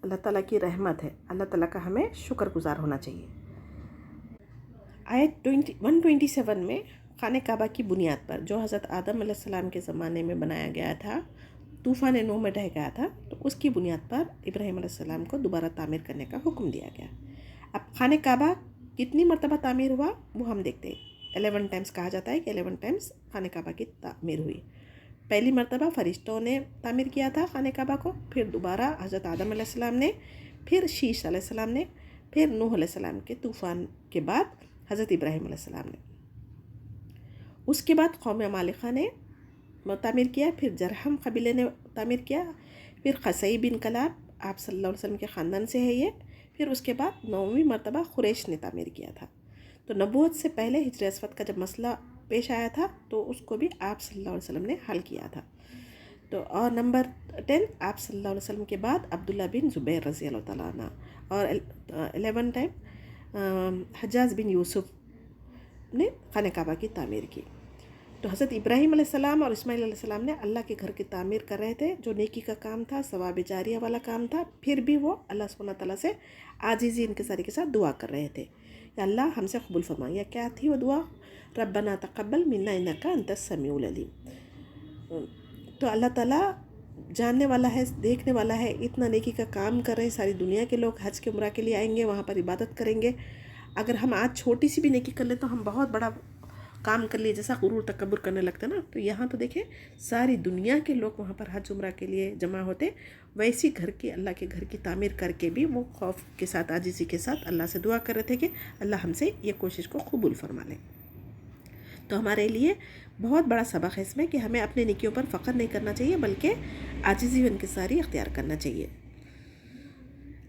اللہ تعالیٰ کی رحمت ہے. اللہ تعالیٰ کا ہمیں شکر گزار ہونا چاہیے. آیت 127 میں خانہ کعبہ کی بنیاد پر جو حضرت آدم علیہ السلام کے زمانے میں بنایا گیا تھا، طوفان نوح میں ڈھہ گیا تھا، تو اس کی بنیاد پر ابراہیم علیہ السلام کو دوبارہ تعمیر کرنے کا حکم دیا گیا. اب خانہ کعبہ کتنی مرتبہ تعمیر ہوا وہ ہم دیکھتے ہیں. 11 ٹائمز کہا جاتا ہے کہ 11 ٹائمز خانہ کعبہ کی تعمیر ہوئی. پہلی مرتبہ فرشتوں نے تعمیر کیا تھا خانہ کعبہ کو، پھر دوبارہ حضرت آدم علیہ السلام نے، پھر شیش علیہ السلام نے، پھر نوح علیہ السلام کے طوفان کے بعد حضرت ابراہیم علیہ السلام نے. اس کے بعد قوم عمالقہ نے تعمیر کیا، پھر جرہم قبیلے نے تعمیر کیا، پھر قصی بن کلاب آپ صلی اللہ علیہ وسلم کے خاندان سے ہے یہ، پھر اس کے بعد 9ویں مرتبہ قریش نے تعمیر کیا تھا. تو نبوت سے پہلے ہجر اسود کا جب مسئلہ پیش آیا تھا تو اس کو بھی آپ صلی اللہ علیہ وسلم نے حل کیا تھا. تو اور نمبر 10 آپ صلی اللہ علیہ وسلم کے بعد عبداللہ بن زبیر رضی اللہ تعالیٰ عنہ، اور 11 ٹائم حجاج بن یوسف نے خانہ کعبہ کی تعمیر کی. تو حضرت ابراہیم علیہ السلام اور اسماعیل علیہ السلام نے اللہ کے گھر کی تعمیر کر رہے تھے، جو نیکی کا کام تھا، ثواب جاریہ والا کام تھا. پھر بھی وہ اللہ سبحانہ تعالیٰ سے عاجزی انکساری کے ساتھ دعا کر رہے تھے، یا اللہ ہم سے قبول فرما. یا کیا تھی وہ دعا؟ ربنا تقبل منا انک انت السمیع العلیم. تو اللہ تعالیٰ جاننے والا ہے، دیکھنے والا ہے. اتنا نیکی کا کام کر رہے ہیں، ساری دنیا کے لوگ حج کے عمرہ کے لیے آئیں گے، وہاں پر عبادت کریں گے. اگر ہم آج چھوٹی سی بھی نیکی کر لیں تو ہم بہت بڑا کام کر لیے، جیسا غرور تکبر کرنے لگتا نا. تو یہاں تو دیکھیں ساری دنیا کے لوگ وہاں پر حج عمرہ کے لیے جمع ہوتے، ویسی گھر کی اللہ کے گھر کی تعمیر کر کے بھی وہ خوف کے ساتھ، عاجزی کے ساتھ اللہ سے دعا کر رہے تھے کہ اللہ ہم سے یہ کوشش کو قبول فرما لیں. تو ہمارے لیے بہت بڑا سبق ہے اس میں کہ ہمیں اپنے نیکیوں پر فخر نہیں کرنا چاہیے، بلکہ عاجزی و انکساری اختیار کرنا چاہیے.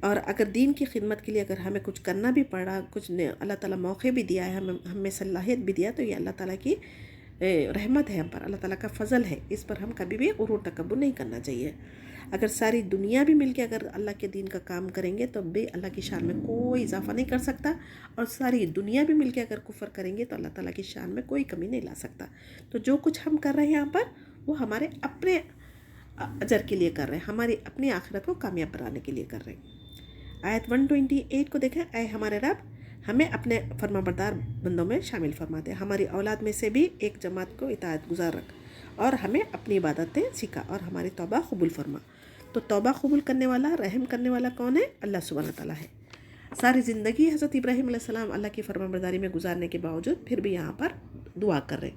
اور اگر دین کی خدمت کے لیے اگر ہمیں کچھ کرنا بھی پڑا، کچھ اللہ تعالیٰ موقع بھی دیا ہے، ہمیں صلاحیت بھی دیا، تو یہ اللہ تعالیٰ کی رحمت ہے ہم پر، اللہ تعالیٰ کا فضل ہے. اس پر ہم کبھی بھی غرور تکبر نہیں کرنا چاہیے. اگر ساری دنیا بھی مل کے اگر اللہ کے دین کا کام کریں گے تو بھی اللہ کی شان میں کوئی اضافہ نہیں کر سکتا، اور ساری دنیا بھی مل کے اگر کفر کریں گے تو اللہ تعالیٰ کی شان میں کوئی کمی نہیں لا سکتا. تو جو کچھ ہم کر رہے ہیں یہاں پر وہ ہمارے اپنے اجر کے لیے کر رہے ہیں، ہماری اپنی آخرت کو کامیاب بنانے کے لیے کر رہے ہیں. آیت 128 کو دیکھیں. اے ہمارے رب، ہمیں اپنے فرما بردار بندوں میں شامل فرما دے، ہماری اولاد میں سے بھی ایک جماعت کو اطاعت گزار رکھ، اور ہمیں اپنی عبادتیں سکھا، اور ہماری توبہ قبول فرما. تو توبہ قبول کرنے والا، رحم کرنے والا کون ہے؟ اللہ سبحانہ تعالیٰ ہے. ساری زندگی حضرت ابراہیم علیہ السلام اللہ کی فرما برداری میں گزارنے کے باوجود پھر بھی یہاں پر دعا کر رہے.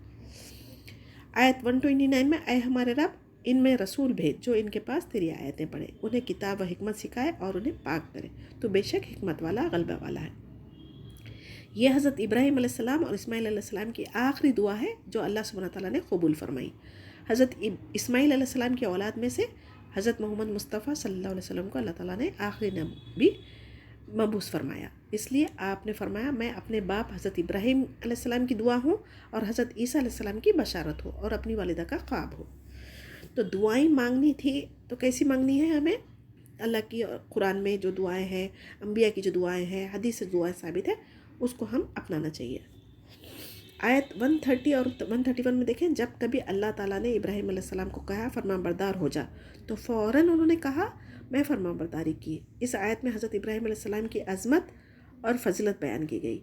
آیت 129 میں اے ہمارے رب، ان میں رسول بھیج جو ان کے پاس تیری آیتیں پڑھے، انہیں کتاب و حکمت سکھائے اور انہیں پاک کرے، تو بے شک حکمت والا غلبہ والا ہے. یہ حضرت ابراہیم علیہ السلام اور اسماعیل علیہ السلام کی آخری دعا ہے جو اللہ سبحانہ تعالیٰ نے قبول فرمائی. حضرت اسماعیل علیہ السلام کی اولاد میں سے حضرت محمد مصطفیٰ صلی اللہ علیہ وسلم کو اللہ تعالیٰ نے آخری نبی مبعوث فرمایا. اس لیے آپ نے فرمایا میں اپنے باپ حضرت ابراہیم علیہ السلام کی دعا ہوں، اور حضرت عیسیٰ علیہ السلام کی بشارت ہو، اور اپنی والدہ کا خواب ہو. تو دعائیں مانگنی تھی تو کیسی مانگنی ہے ہمیں؟ اللہ کی قرآن میں جو دعائیں ہیں، انبیاء کی جو دعائیں ہیں، حدیث سے دعائیں ثابت ہے، اس کو ہم اپنانا چاہیے. آیت 130 اور 131 میں دیکھیں. جب کبھی اللہ تعالیٰ نے ابراہیم علیہ السلام کو کہا فرما بردار ہو جا، تو فوراً انہوں نے کہا میں فرما برداری کی. اس آیت میں حضرت ابراہیم علیہ السلام کی عظمت اور فضیلت بیان کی گئی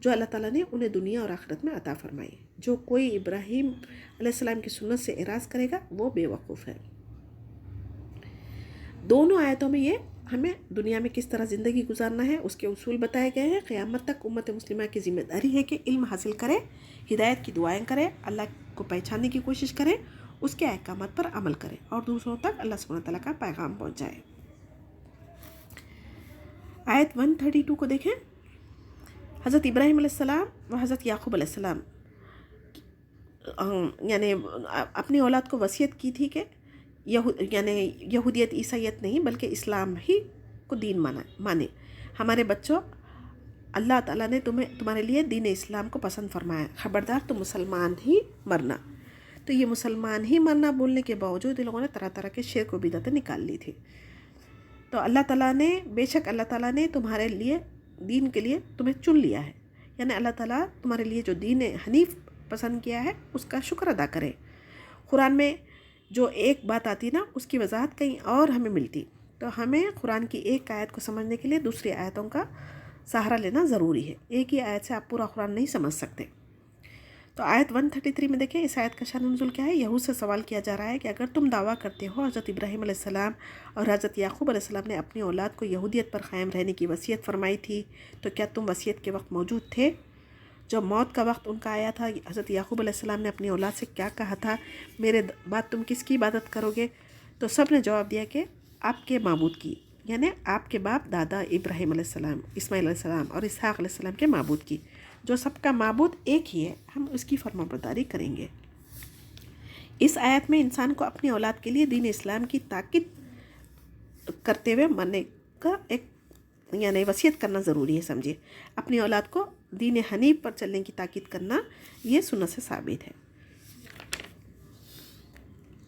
جو اللہ تعالیٰ نے انہیں دنیا اور آخرت میں عطا فرمائی. جو کوئی ابراہیم علیہ السلام کی سنت سے اعراض کرے گا وہ بے وقوف ہے. دونوں آیتوں میں یہ ہمیں دنیا میں کس طرح زندگی گزارنا ہے اس کے اصول بتائے گئے ہیں. قیامت تک امت مسلمہ کی ذمہ داری ہے کہ علم حاصل کرے، ہدایت کی دعائیں کرے، اللہ کو پہچاننے کی کوشش کرے، اس کے احکامات پر عمل کریں اور دوسروں تک اللہ سبحانہ تعالیٰ کا پیغام پہنچائیں۔ آیت 132 کو دیکھیں۔ حضرت ابراہیم علیہ السلام و حضرت یعقوب علیہ السلام یعنی اپنی اولاد کو وصیت کی تھی کہ یعنی یہودیت عیسائیت نہیں بلکہ اسلام ہی کو دین مانے۔ ہمارے بچوں، اللہ تعالیٰ نے تمہارے لیے دین اسلام کو پسند فرمایا، خبردار تم مسلمان ہی مرنا۔ تو یہ مسلمان ہی مرنا بولنے کے باوجود ان لوگوں نے طرح طرح کے شرک و بدعتیں نکال لی تھی۔ تو اللہ تعالیٰ نے بے شک اللہ تعالیٰ نے تمہارے لیے دین کے لیے تمہیں چن لیا ہے، یعنی اللہ تعالیٰ تمہارے لیے جو دین حنیف پسند کیا ہے اس کا شکر ادا کرے۔ قرآن میں جو ایک بات آتی نا اس کی وضاحت کہیں اور ہمیں ملتی، تو ہمیں قرآن کی ایک آیت کو سمجھنے کے لیے دوسری آیتوں کا سہارا لینا ضروری ہے۔ ایک ہی آیت سے آپ پورا قرآن نہیں سمجھ سکتے۔ تو آیت 133 میں دیکھیں، اس آیت کا شان نزول کیا ہے؟ یہود سے سوال کیا جا رہا ہے کہ اگر تم دعویٰ کرتے ہو حضرت ابراہیم علیہ السلام اور حضرت یعقوب علیہ السلام نے اپنی اولاد کو یہودیت پر قائم رہنے کی وصیت فرمائی تھی، تو کیا تم وصیت کے وقت موجود تھے؟ جب موت کا وقت ان کا آیا تھا، حضرت یعقوب علیہ السلام نے اپنی اولاد سے کیا کہا تھا؟ میرے بعد تم کس کی عبادت کرو گے؟ تو سب نے جواب دیا کہ آپ کے معبود کی، یعنی آپ کے باپ دادا ابراہیم علیہ السلام، اسماعیل علیہ السلام اور اسحاق علیہ السلام کے معبود کی، جو سب کا معبود ایک ہی ہے، ہم اس کی فرمانبرداری کریں گے۔ اس آیت میں انسان کو اپنی اولاد کے لیے دین اسلام کی تاکید کرتے ہوئے مرنے کا ایک یعنی وصیت کرنا ضروری ہے۔ سمجھیے، اپنی اولاد کو دین حنیف پر چلنے کی تاکید کرنا یہ سنت سے ثابت ہے۔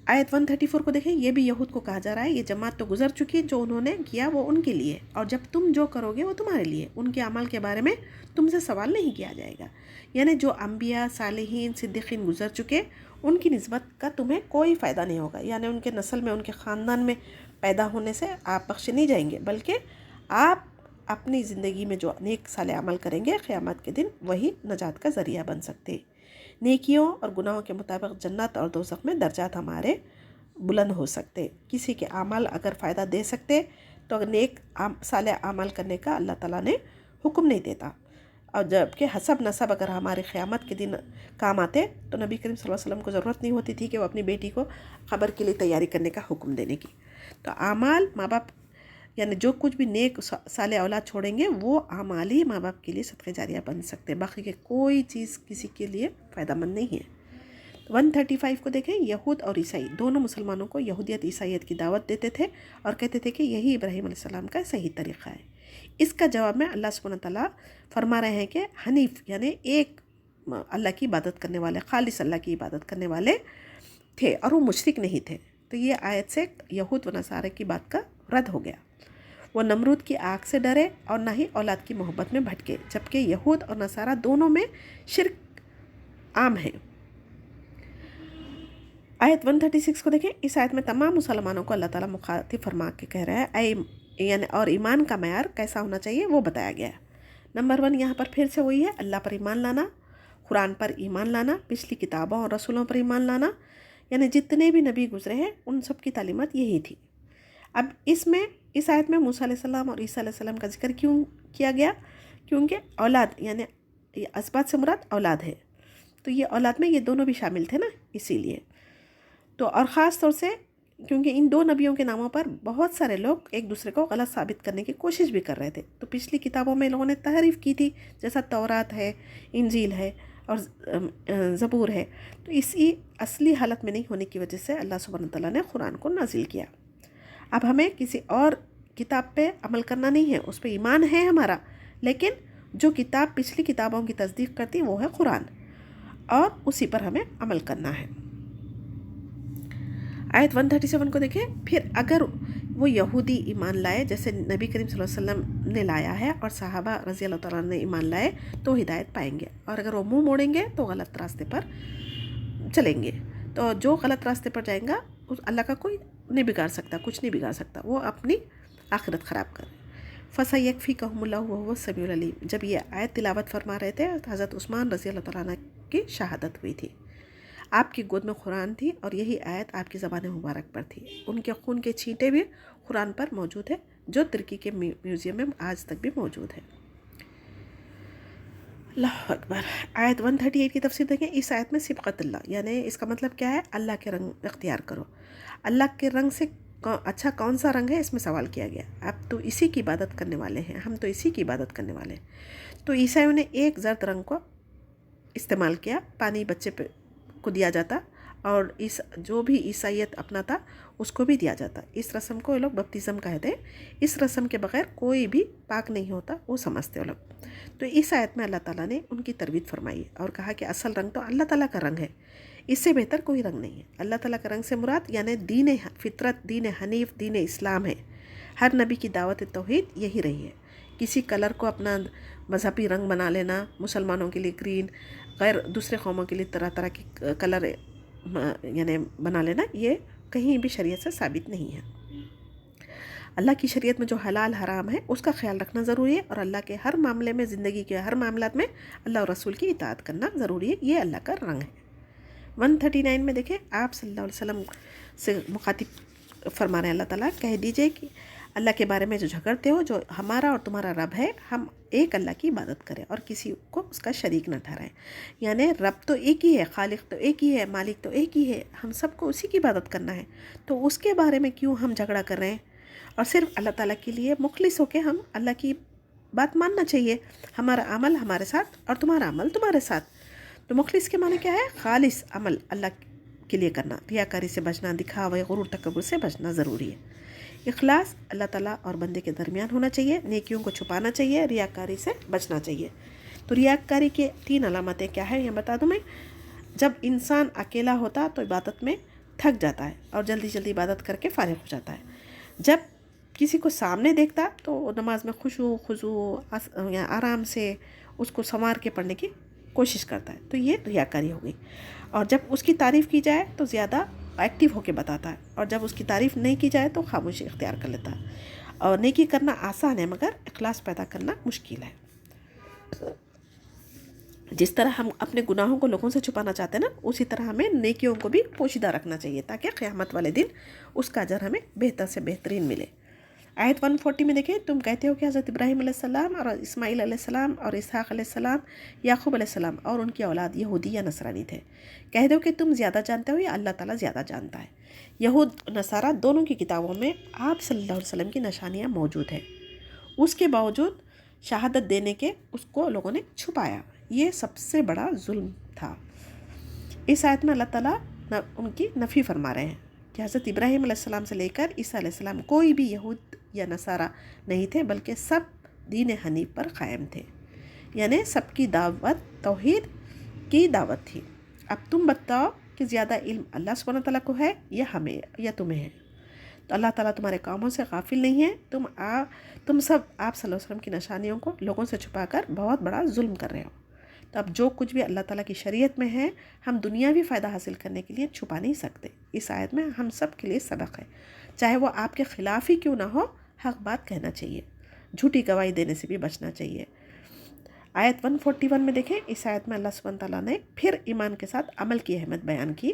آیت 134 کو دیکھیں، یہ بھی یہود کو کہا جا رہا ہے، یہ جماعت تو گزر چکی، جو انہوں نے کیا وہ ان کے لیے، اور جب تم جو کرو گے وہ تمہارے لیے، ان کے عمل کے بارے میں تم سے سوال نہیں کیا جائے گا۔ یعنی جو انبیاء، صالحین، صدیقین گزر چکے، ان کی نسبت کا تمہیں کوئی فائدہ نہیں ہوگا، یعنی ان کے نسل میں، ان کے خاندان میں پیدا ہونے سے آپ بخشے نہیں جائیں گے، بلکہ آپ اپنی زندگی میں جو نیک صالح عمل کریں گے، قیامت کے دن وہی نجات کا ذریعہ بن سکتے۔ نیکیوں اور گناہوں کے مطابق جنت اور دوزخ میں درجات ہمارے بلند ہو سکتے۔ کسی کے اعمال اگر فائدہ دے سکتے تو نیک صالح عمل کرنے کا اللہ تعالیٰ نے حکم نہیں دیتا، اور جب کہ حسب نسب اگر ہمارے قیامت کے دن کام آتے تو نبی کریم صلی اللہ علیہ وسلم کو ضرورت نہیں ہوتی تھی کہ وہ اپنی بیٹی کو قبر کے لیے تیاری کرنے کا حکم دینے کی۔ تو اعمال ماں باپ یعنی جو کچھ بھی نیک صالح اولاد چھوڑیں گے وہ اعمال ہی ماں باپ کے لیے صدقہ جاریہ بن سکتے، باقی کے کوئی چیز کسی کے لیے فائدہ مند نہیں ہے۔ 135 کو دیکھیں، یہود اور عیسائی دونوں مسلمانوں کو یہودیت عیسائیت کی دعوت دیتے تھے اور کہتے تھے کہ یہی ابراہیم علیہ السلام کا صحیح طریقہ ہے۔ اس کا جواب میں اللہ سبحانہ تعالیٰ فرما رہے ہیں کہ حنیف یعنی ایک اللہ کی عبادت کرنے والے، خالص اللہ کی عبادت کرنے والے تھے اور وہ مشرک نہیں تھے۔ تو یہ آیت سے یہود و نصارہ کی بات کا رد ہو گیا۔ وہ نمرود کی آگ سے ڈرے اور نہ ہی اولاد کی محبت میں بھٹکے، جبکہ یہود اور نصارہ دونوں میں شرک عام ہے۔ آیت 136 کو دیکھیں، اس آیت میں تمام مسلمانوں کو اللہ تعالیٰ مخاطب فرما کے کہہ رہا ہے یعنی اور ایمان کا معیار کیسا ہونا چاہیے وہ بتایا گیا ہے۔ نمبر 1 یہاں پر پھر سے وہی ہے، اللہ پر ایمان لانا، قرآن پر ایمان لانا، پچھلی کتابوں اور رسولوں پر ایمان لانا، یعنی جتنے بھی نبی گزرے ہیں ان سب کی تعلیمات یہی تھی۔ اب اس آیت میں موسیٰ علیہ السلام اور عیسیٰ علیہ السلام کا ذکر کیوں کیا گیا؟ کیونکہ اولاد یعنی اسباط سے مراد اولاد ہے، تو یہ اولاد میں یہ دونوں بھی شامل تھے نا، اسی لیے تو، اور خاص طور سے کیونکہ ان دو نبیوں کے ناموں پر بہت سارے لوگ ایک دوسرے کو غلط ثابت کرنے کی کوشش بھی کر رہے تھے، تو پچھلی کتابوں میں لوگوں نے تحریف کی تھی، جیسا تورات ہے، انجیل ہے اور زبور ہے، تو اسی اصلی حالت میں نہیں ہونے کی وجہ سے اللہ سبحانہ تعالیٰ نے قرآن کو نازل کیا۔ اب ہمیں کسی اور کتاب پہ عمل کرنا نہیں ہے، اس پہ ایمان ہے ہمارا، لیکن جو کتاب پچھلی کتابوں کی تصدیق کرتی وہ ہے قرآن، اور اسی پر ہمیں عمل کرنا ہے۔ آیت 137 کو دیکھیں، پھر اگر وہ یہودی ایمان لائے جیسے نبی کریم صلی اللہ علیہ وسلم نے لایا ہے اور صحابہ رضی اللہ تعالیٰ نے ایمان لائے تو ہدایت پائیں گے، اور اگر وہ منہ موڑیں گے تو غلط راستے پر چلیں گے۔ تو جو غلط راستے پر جائیں گا اس اللہ کا کوئی نہیں بگاڑ سکتا، کچھ نہیں بگاڑ سکتا، وہ اپنی آخرت خراب کر۔ فَسَيَكْفِيكَهُمُ اللَّهُ وَهُوَ السَّمِيعُ الْعَلِيمُ، جب یہ آیت تلاوت فرما رہے تھے حضرت عثمان رضی اللہ تعالیٰ عنہ کی شہادت ہوئی تھی، آپ کی گود میں قرآن تھی اور یہی آیت آپ کی زبان مبارک پر تھی۔ ان کے خون کے چھینٹے بھی قرآن پر موجود ہے، جو ترکی کے میوزیم میں آج تک بھی موجود ہے۔ اللہ اکبر. آیت 138 کی تفسیر دیکھیں. اس آیت میں صبغت اللہ یعنی اس کا مطلب کیا ہے؟ اللہ کے رنگ اختیار کرو. اللہ کے رنگ سے اچھا کون سا رنگ ہے اس میں سوال کیا گیا. اب تو اسی کی عبادت کرنے والے ہیں, ہم تو اسی کی عبادت کرنے والے ہیں. تو عیسائیوں نے ایک زرد رنگ کو استعمال کیا, پانی بچے پہ کو دیا جاتا اور جو بھی عیسائیت اپنا تھا اس کو بھی دیا جاتا. اس رسم کو یہ لوگ بپتزم کہتے ہیں. اس رسم کے بغیر کوئی بھی پاک نہیں ہوتا, وہ سمجھتے وہ لوگ. تو اس آیت میں اللہ تعالیٰ نے ان کی تربیت فرمائی اور کہا کہ اصل رنگ تو اللہ تعالیٰ کا رنگ ہے, اس سے بہتر کوئی رنگ نہیں ہے. اللہ تعالیٰ کا رنگ سے مراد یعنی دین فطرت, دین حنیف, دین اسلام ہے. ہر نبی کی دعوت توحید یہی رہی ہے. کسی کلر کو اپنا مذہبی رنگ بنا لینا, مسلمانوں کے لیے گرین, غیر دوسرے قوموں کے لیے طرح طرح کے کلر یعنی بنا لینا, یہ کہیں بھی شریعت سے ثابت نہیں ہے. اللہ کی شریعت میں جو حلال حرام ہے اس کا خیال رکھنا ضروری ہے, اور اللہ کے ہر معاملے میں, زندگی کے ہر معاملات میں اللہ اور رسول کی اطاعت کرنا ضروری ہے. یہ اللہ کا رنگ ہے. 139 میں دیکھیں, آپ صلی اللہ علیہ وسلم سے مخاطب فرما رہے ہیں اللہ تعالیٰ, کہہ دیجئے کہ اللہ کے بارے میں جو جھگڑتے ہو, جو ہمارا اور تمہارا رب ہے, ہم ایک اللہ کی عبادت کریں اور کسی کو اس کا شریک نہ ٹھہرائیں. یعنی رب تو ایک ہی ہے, خالق تو ایک ہی ہے, مالک تو ایک ہی ہے, ہم سب کو اسی کی عبادت کرنا ہے. تو اس کے بارے میں کیوں ہم جھگڑا کر رہے ہیں؟ اور صرف اللہ تعالیٰ کے لیے مخلص ہو کے ہم اللہ کی بات ماننا چاہیے. ہمارا عمل ہمارے ساتھ اور تمہارا عمل تمہارے ساتھ. تو مخلص کے معنی کیا ہے؟ خالص عمل اللہ کے لیے کرنا, ریاکاری سے بچنا, دکھاوے, غرور, تکبر سے بچنا ضروری ہے. اخلاص اللہ تعالیٰ اور بندے کے درمیان ہونا چاہیے, نیکیوں کو چھپانا چاہیے, ریاکاری سے بچنا چاہیے. تو ریاکاری کے 3 علامتیں کیا ہیں یہ بتا دوں میں. جب انسان اکیلا ہوتا تو عبادت میں تھک جاتا ہے اور جلدی جلدی عبادت کر کے فارغ ہو جاتا ہے. جب کسی کو سامنے دیکھتا تو نماز میں خضوع یا آرام سے اس کو سنوار کے پڑھنے کی کوشش کرتا ہے. تو یہ ریاکاری ہو گئی. اور جب اس کی تعریف کی جائے تو زیادہ ایکٹیو ہو کے بتاتا ہے, اور جب اس کی تعریف نہیں کی جائے تو خاموشی اختیار کر لیتا ہے. اور نیکی کرنا آسان ہے مگر اخلاص پیدا کرنا مشکل ہے. جس طرح ہم اپنے گناہوں کو لوگوں سے چھپانا چاہتے ہیں نا, اسی طرح ہمیں نیکیوں کو بھی پوشیدہ رکھنا چاہیے تاکہ قیامت والے دن اس کا اجر ہمیں بہتر سے بہترین ملے. آیت 140 میں دیکھیں, تم کہتے ہو کہ حضرت ابراہیم علیہ السلام اور اسماعیل علیہ السلام اور اسحاق علیہ السلام, یعقوب علیہ السلام اور ان کی اولاد یہودی یا نصرانی تھے. کہہ دو کہ تم زیادہ جانتے ہو یا اللہ تعالیٰ زیادہ جانتا ہے. یہود نصارہ دونوں کی کتابوں میں آپ صلی اللہ علیہ وسلم کی نشانیاں موجود ہیں, اس کے باوجود شہادت دینے کے اس کو لوگوں نے چھپایا. یہ سب سے بڑا ظلم تھا. اس آیت میں اللہ تعالیٰ ان کی نفی فرما رہے ہیں کہ حضرت ابراہیم علیہ السلام سے لے کر عیسیٰ علیہ السلام کوئی بھی یہود یا نصارہ نہیں تھے, بلکہ سب دین حنیف پر قائم تھے. یعنی سب کی دعوت توحید کی دعوت تھی. اب تم بتاؤ کہ زیادہ علم اللہ سبحانہ تعالیٰ کو ہے یا ہمیں یا تمہیں ہے؟ تو اللہ تعالیٰ تمہارے کاموں سے غافل نہیں ہے. تم سب آپ صلی اللہ علیہ وسلم کی نشانیوں کو لوگوں سے چھپا کر بہت بڑا ظلم کر رہے ہو. تو اب جو کچھ بھی اللہ تعالیٰ کی شریعت میں ہے ہم دنیاوی فائدہ حاصل کرنے کے لیے چھپا نہیں سکتے. اس آیت میں ہم سب کے لیے سبق ہے, چاہے وہ آپ کے خلاف ہی کیوں نہ ہو, حق بات کہنا چاہیے, جھوٹی گواہی دینے سے بھی بچنا چاہیے. آیت 141 میں دیکھیں, اس آیت میں اللہ سبحانہ تعالیٰ نے پھر ایمان کے ساتھ عمل کی اہمیت بیان کی.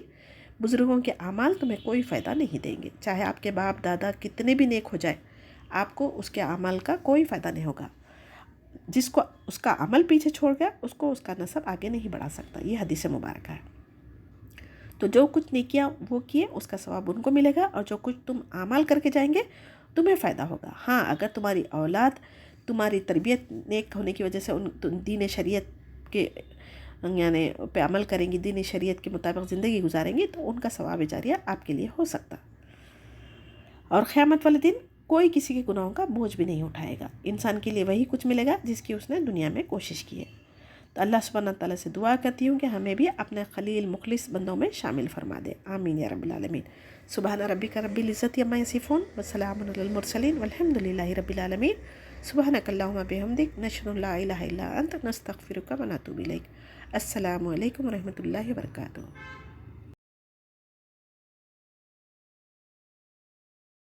بزرگوں کے اعمال تمہیں کوئی فائدہ نہیں دیں گے, چاہے آپ کے باپ دادا کتنے بھی نیک ہو جائے, آپ کو اس کے اعمال کا کوئی فائدہ نہیں ہوگا. جس کو اس کا عمل پیچھے چھوڑ گیا اس کو اس کا نسب آگے نہیں بڑھا سکتا. یہ حدیث مبارکہ ہے. تو جو کچھ نیکیاں وہ کیے اس کا ثواب ان کو ملے گا, اور جو کچھ تم اعمال کر کے جائیں گے تمہیں فائدہ ہوگا. ہاں, اگر تمہاری اولاد تمہاری تربیت نیک ہونے کی وجہ سے ان دین شریعت کے یعنی پہ عمل کریں گی, دین شریعت کے مطابق زندگی گزاریں گی, تو ان کا ثواب جاریہ آپ کے لیے ہو سکتا. اور قیامت والے دن کوئی کسی کے گناہوں کا بوجھ بھی نہیں اٹھائے گا. انسان کے لیے وہی کچھ ملے گا جس کی اس نے دنیا میں کوشش کی ہے. تو اللہ سبحانہ تعالیٰ سے دعا کرتی ہوں کہ ہمیں بھی اپنے خلیل مخلص بندوں میں شامل فرما دے. آمین یا رب العالمین. سبحان ربک رب العزت عما یصفون وسلام علی المرسلین والحمد للہ رب العالمین. سبحانک اللہم بحمدک, نشہد ان لا الہ الا انت, نستغفرک و نتوب الیک. السلام علیکم ورحمۃ اللہ وبرکاتہ.